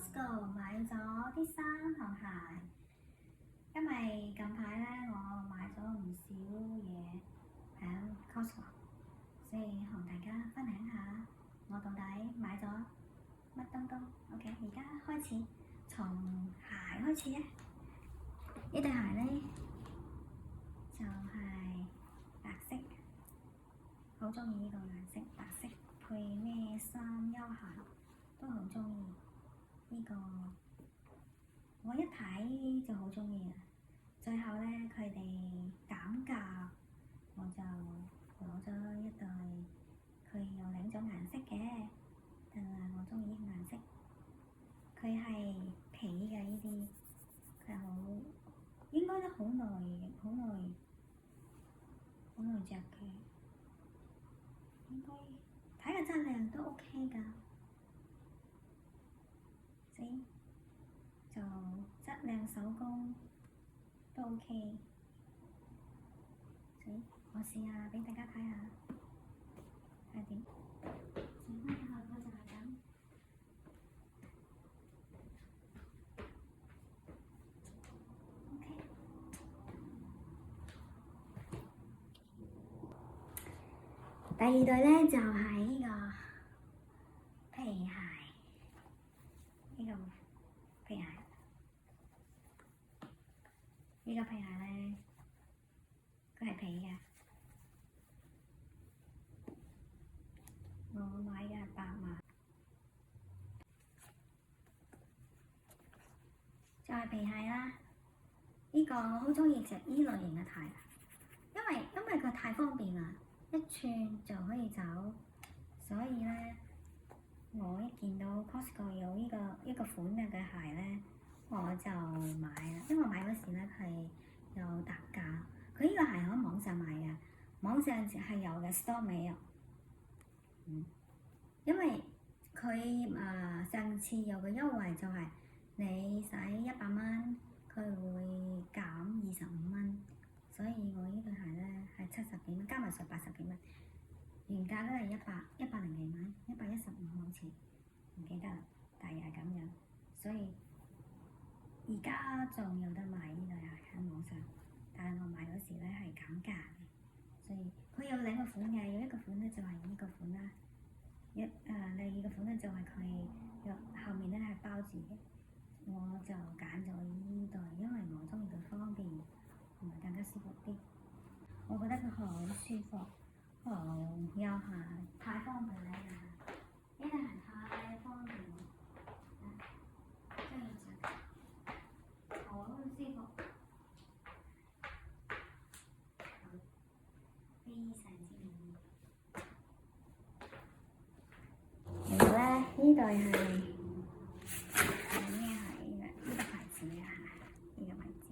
Costco 買咗啲衫同鞋，因為近排咧我買咗唔少嘢喺 Costco，所以同大家分享下我到底買咗乜東東。OK，而家開始從鞋開始啊！呢對鞋咧就係白色，好中意呢個顏色，白色配咩衫休閒都好中意。呢個我一睇就好中意啊！最後咧佢哋減價，我就攞咗一對。佢有兩種顏色嘅，但係我中意呢個顏色。佢係皮嘅呢啲，佢好應該都好耐着嘅，應該睇個質量都 OK 㗎。就質量手工都 OK，我試下俾大家睇下，睇下點。上翻下個就係咁。OK。第二對咧就係呢個皮鞋，呢個皮鞋。呢個皮鞋咧，佢係皮嘅。我買嘅係8碼，就係皮鞋啦。呢個我好中意着呢類型嘅鞋，因為佢太方便啦，一寸就可以走，所以咧我一見到 Costco 有呢個款嘅鞋咧，我就買啦。因為我買嗰時咧係有特價，佢呢個鞋喺網上買嘅，網上係有嘅 store 未有。因為佢上次有個優惠就係你使100蚊，佢會減25蚊，所以我呢對鞋咧係70幾蚊，加埋稅80幾蚊，原價都係100零幾蚊，115好似，唔記得啦，大約係咁樣。所以而家仲有得買呢對鞋喺網上，但係我買嗰時咧係減價嘅，所以佢有兩個款嘅，有一個款咧就係呢個款啦。第二個款咧就係佢後面咧係包住嘅，我就揀咗呢對，因為我中意佢方便同埋更加舒服啲。我覺得佢好舒服，好休閒，太方便啦！呢對鞋太方便，中意着，好舒服，非常之滿意。然後咧，呢對係咩鞋？呢個牌子啊，呢個牌子。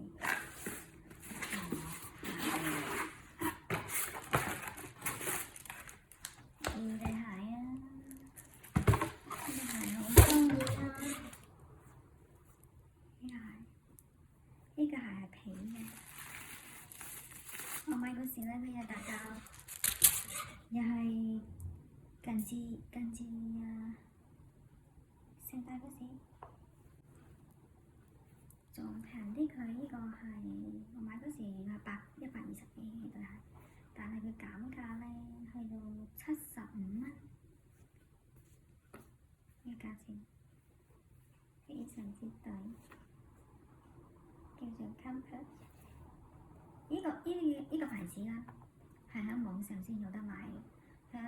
呢對鞋啊，呢對鞋好中意啊！呢個鞋係皮嘅，我買嗰時咧佢有特價，又係近至聖誕嗰時，仲平啲。佢呢個係我買嗰時係120幾呢對鞋，但係佢減價咧去到75蚊，呢個價錢非常之抵，叫做 Comfort。呢個牌子啦，係喺網上先有得買嘅，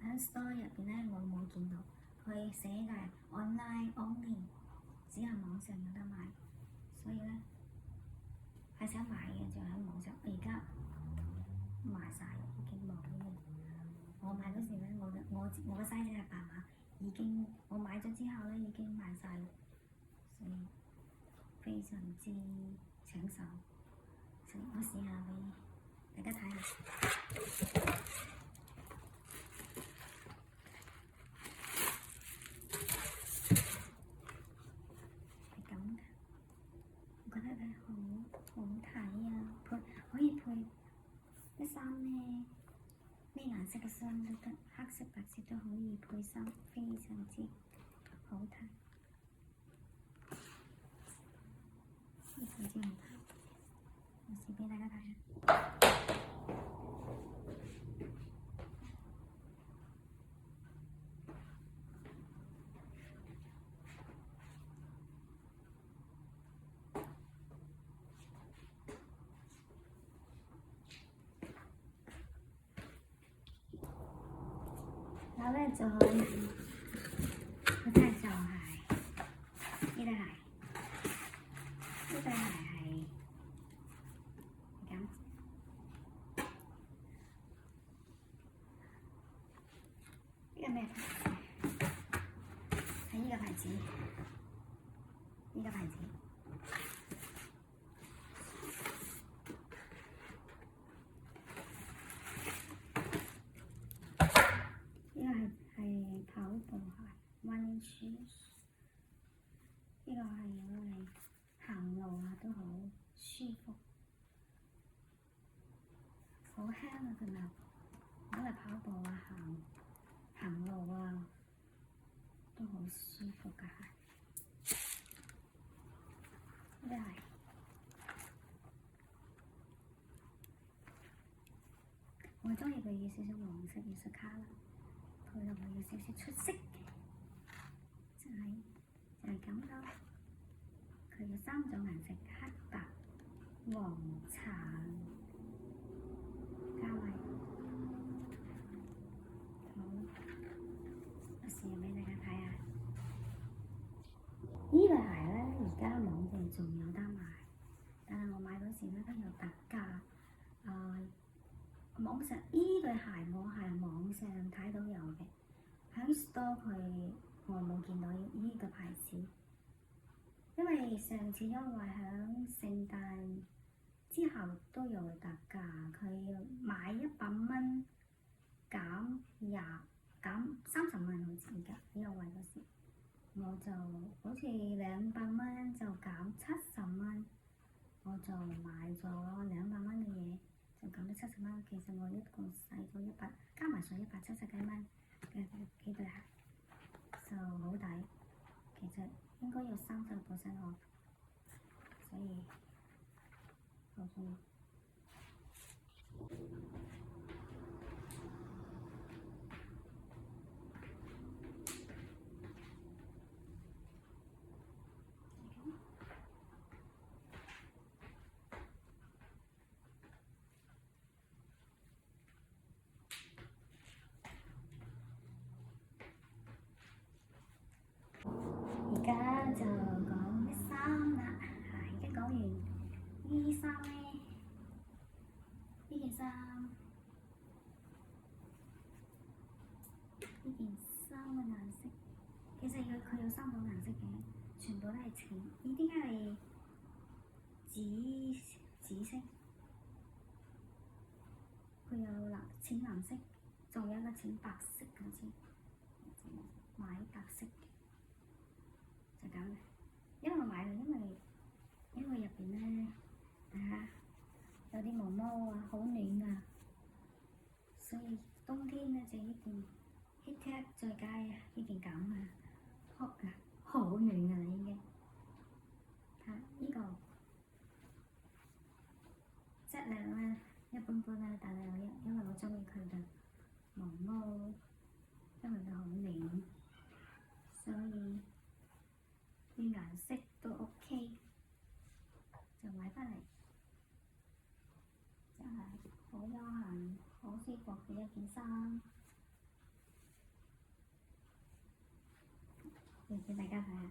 喺 store 入邊咧我冇見到，佢寫嘅係 online only， 只係網上有得買，所以咧係想買嘅就喺網上，而家賣晒，已經冇嘅。我買嗰時咧，我個 size 係8碼，已經我買咗之後咧已經賣晒，所以非常之搶手。我試下俾大家睇下，係咁嘅。我覺得佢好睇啊，可以配啲衫咧，咩顏色嘅衫都得，黑色、白色都可以配衫，非常之好睇。後咧再去睇下就係呢對鞋，呢對鞋係咁，呢個咩牌子？係呢個牌子，呢個牌子。係跑步鞋 running shoes， 呢個係攞嚟行路啊都好舒服，好輕啊佢咪攞嚟跑步啊行路啊都好舒服㗎鞋。呢個係我中意佢有少少黃色，有少卡啦。佢又係有少少出色嘅，就係咁咯。佢有3種顏色：黑白、黃、橙。加埋好，我試下俾大家睇下。呢對鞋咧，而家網上仲有得賣，但係我買嗰時咧都有特價。網上呢對鞋我係網上睇到有嘅，喺 store 佢我冇見到呢個牌子，因為上次因為喺聖誕之後都有特價，佢買100蚊減30蚊好似㗎，優惠嗰時，我就好似200蚊就減70蚊，我就買咗200蚊嘅嘢。就減咗70蚊，其實我一共使咗100，加埋上170幾蚊嘅幾對鞋，就好抵。其實應該有30% off，所以好中意。而家就講啲衫啦，而家講完呢啲衫咧，呢件衫嘅顏色，其實佢有3種顏色嘅，全部都係淺。呢啲係紫色，佢有淺藍色，仲有一個淺白色好似，買白色嘅。就咁嘅，因為我買嘅，因為入邊咧有啲毛毛啊，好暖啊，所以冬天咧就呢件 heattech 再加呢件咁啊，好㗎，好暖㗎啦已經。睇呢個質量咧一般般啦，但係因為我中意佢嘅毛毛，因為佢好暖，所以啲顏色都 OK， 就買翻嚟，真係好悠閒、好舒服嘅一件衫，俾大家睇下。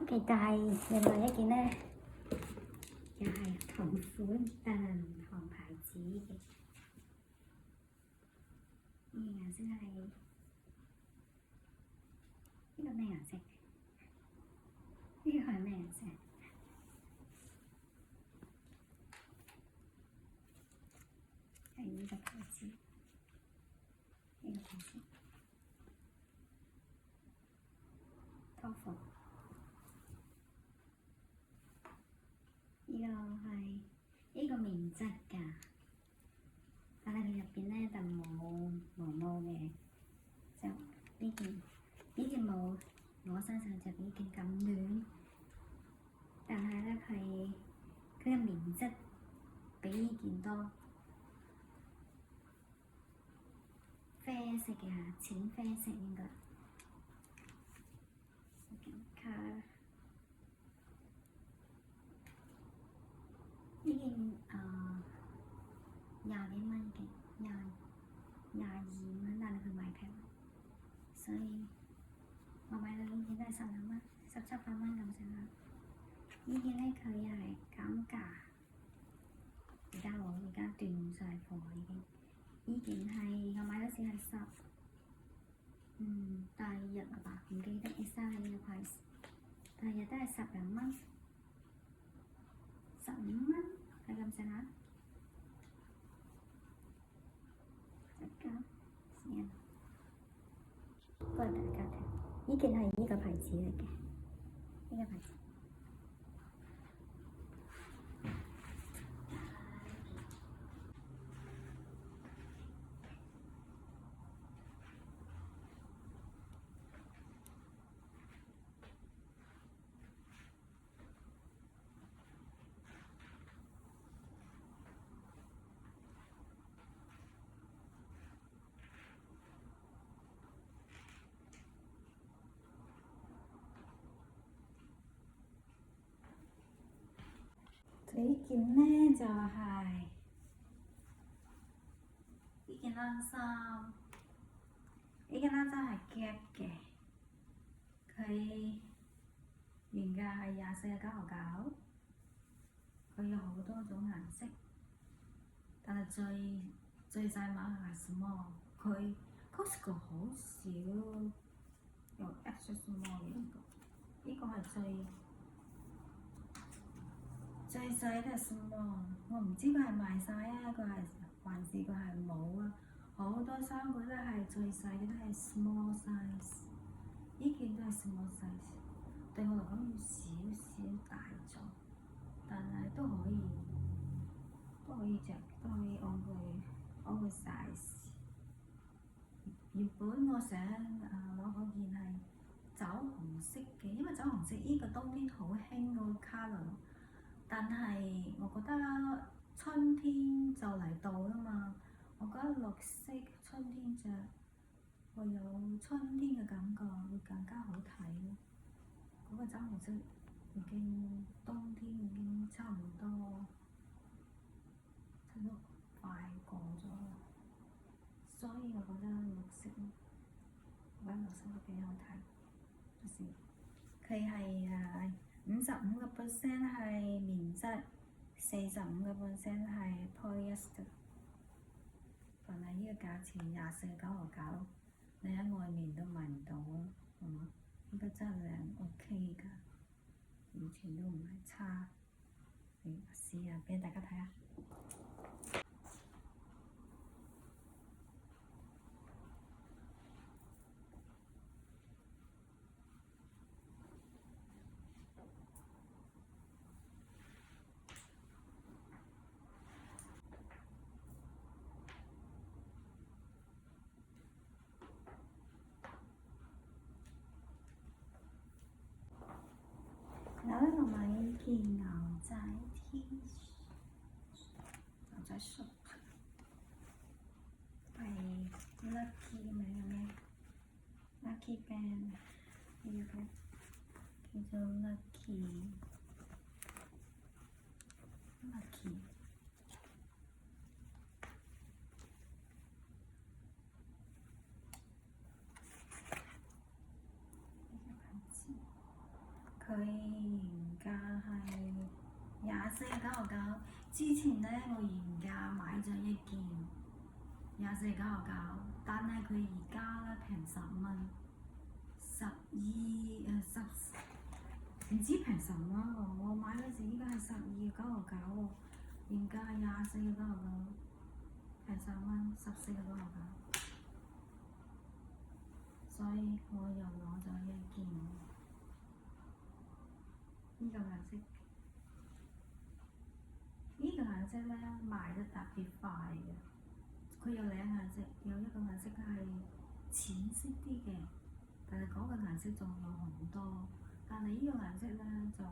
OK，就係另外一件咧，又係同款但係唔同牌子嘅。呢個顏色係呢個咩顏色？呢個係咩顏色？係呢個牌子，呢個牌子。Tofu。呢個係呢個棉質㗎，但係佢入邊咧就冇毛毛嘅，呢件冇我身上着呢件咁暖，但係咧佢嘅棉質比呢件多，啡色嘅嚇，淺啡色應該。呢件廿幾蚊嘅，22蚊，但係佢賣平，所以我買到呢件都係12蚊、17、8蚊咁上下。呢件咧佢又係減價，而家斷晒貨已經。呢件係我買嗰時係大約啊吧，唔記得 exactly 呢個 price， 大約都係10蚊、15蚊係咁上下。幫大家睇，呢件係呢個牌子嚟嘅，呢個牌子。呢件咧就係呢件冷衫，呢件冷衫係夾嘅，佢原價係24.99，佢有好多種顏色，但係最細碼係 small，佢 Costco 好少有 extra small 嘅呢個係最細都係 small，我唔知佢係賣晒啊，佢係還是佢係冇啊？好多衫佢都係最細嘅都係 small size，呢件都係 small size，對我嚟講要少少大咗，但係都可以着，都可以按佢 size。原本我想攞嗰件係酒紅色嘅，因為酒紅色呢個冬天好興嗰個 colour。但係我覺得春天就嚟到啦嘛，我覺得綠色春天着會有春天嘅感覺，會更加好睇咯。嗰個酒紅色冬天已經差唔多快過咗啦，所以我覺得綠色都幾好睇。佢係55% 係棉質，45% 係 polyester。但係呢個價錢24.99，你喺外面都買唔到啊，係嘛？呢個質量 OK 㗎，完全都唔係差。試下俾大家睇下。然後咧，我買呢件牛仔 T 牛仔恤，係 Lucky 咁樣嘅咩 ？Lucky Band 呢個叫做 Lucky。佢原價係24.99，之前咧我原價買咗一件24.99，但係佢而家咧平10蚊唔知平10蚊喎，我買嗰時依家係12.99喎，原價係24.99，平10蚊14.99，所以我又攞咗一件。呢個顏色，呢個顏色咧賣得特別快嘅。佢有兩顏色，有一個顏色係淺色啲嘅，但係嗰個顏色就有好多，但係呢個顏色咧就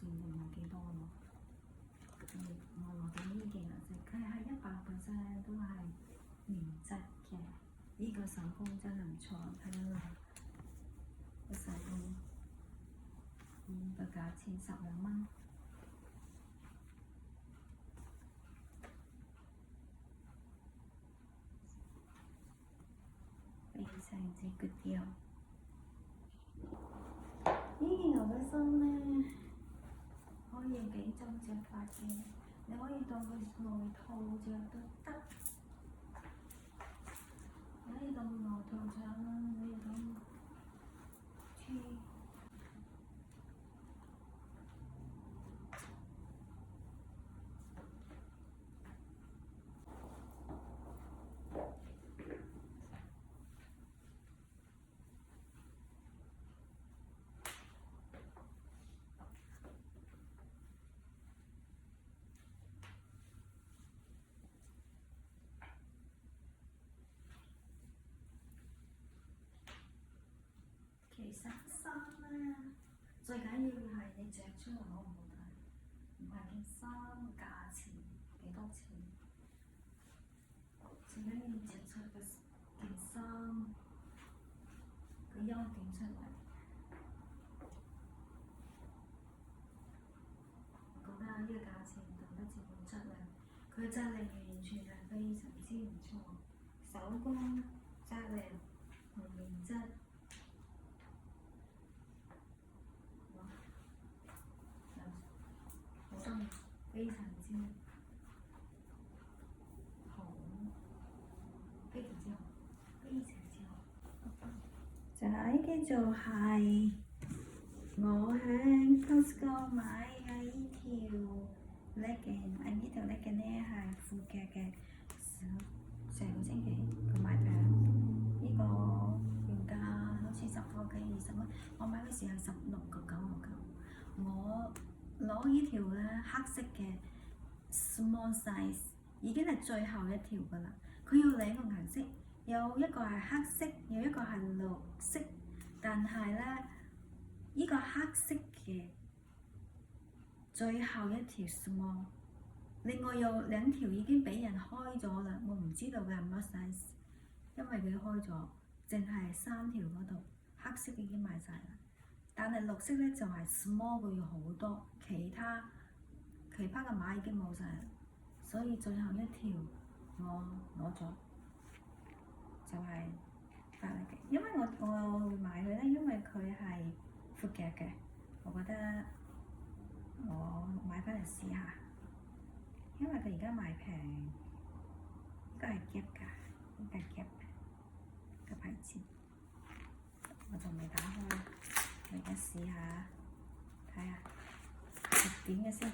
剩唔係幾多咯。我攞咗呢件顏色，佢係100%都係棉質嘅，呢個手工真係唔錯，睇到啦，個手工，個價錢12蚊。非常之 good deal。呢件牛仔衫咧，可以幾種着法嘅，你可以當佢內套着都得，可以當內套着啦，可以當 T。其實衫咧，最緊要係你着出嚟好唔好睇，唔係件衫價錢幾多錢，最緊要着出嘅件衫個優點出嚟。我覺得呢個價錢對得住佢質量，佢質量完全係非常之唔錯，手工質量同棉質。我覺得非常之好，非常之好，非常之好。就係呢件就係我喺 Costco 買嘅呢條 legging，呢條 legging 咧係褲腳嘅，上個星期佢買平，呢個原價好似10個幾20蚊，我買嗰時係16.99。我攞呢條咧黑色嘅 small size 已經係最後一條㗎啦。佢有兩個顏色，有一個係黑色，有一個係綠色。但係咧，呢個黑色嘅最後一條 small，另外有2條已經俾人開咗啦。我唔知道佢係乜 size，因為佢開咗，淨係3條嗰度黑色已經賣晒啦。但係綠色咧就係 small 佢要好多，其他嘅碼已經冇晒啦，所以最後一條我攞咗，就係發嚟嘅。因為我會買佢咧，因為佢係闊腳嘅，我覺得我買翻嚟試下，因為佢而家賣平，呢個係 Gap 㗎，呢個係 Gap 嘅牌子，我仲未打開。我而家試下，睇下係點嘅先。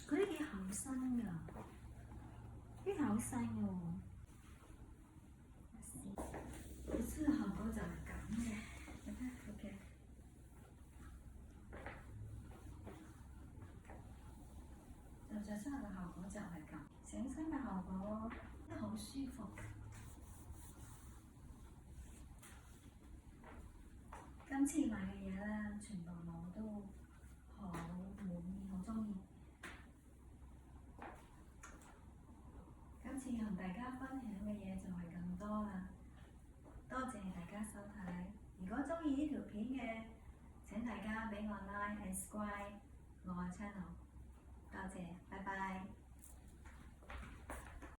佢啲幾厚身㗎，啲好細喎。佢出嚟效果就係咁嘅。OK， 就着出嚟嘅效果就係咁，上身嘅效果都好舒服。今次買嘅嘢咧，全部我都好滿意，好中意。今次同大家分享嘅嘢就係咁多啦，多謝大家收睇。如果中意呢條片嘅，請大家俾我 like and subscribe 我嘅 channel，多謝，拜拜。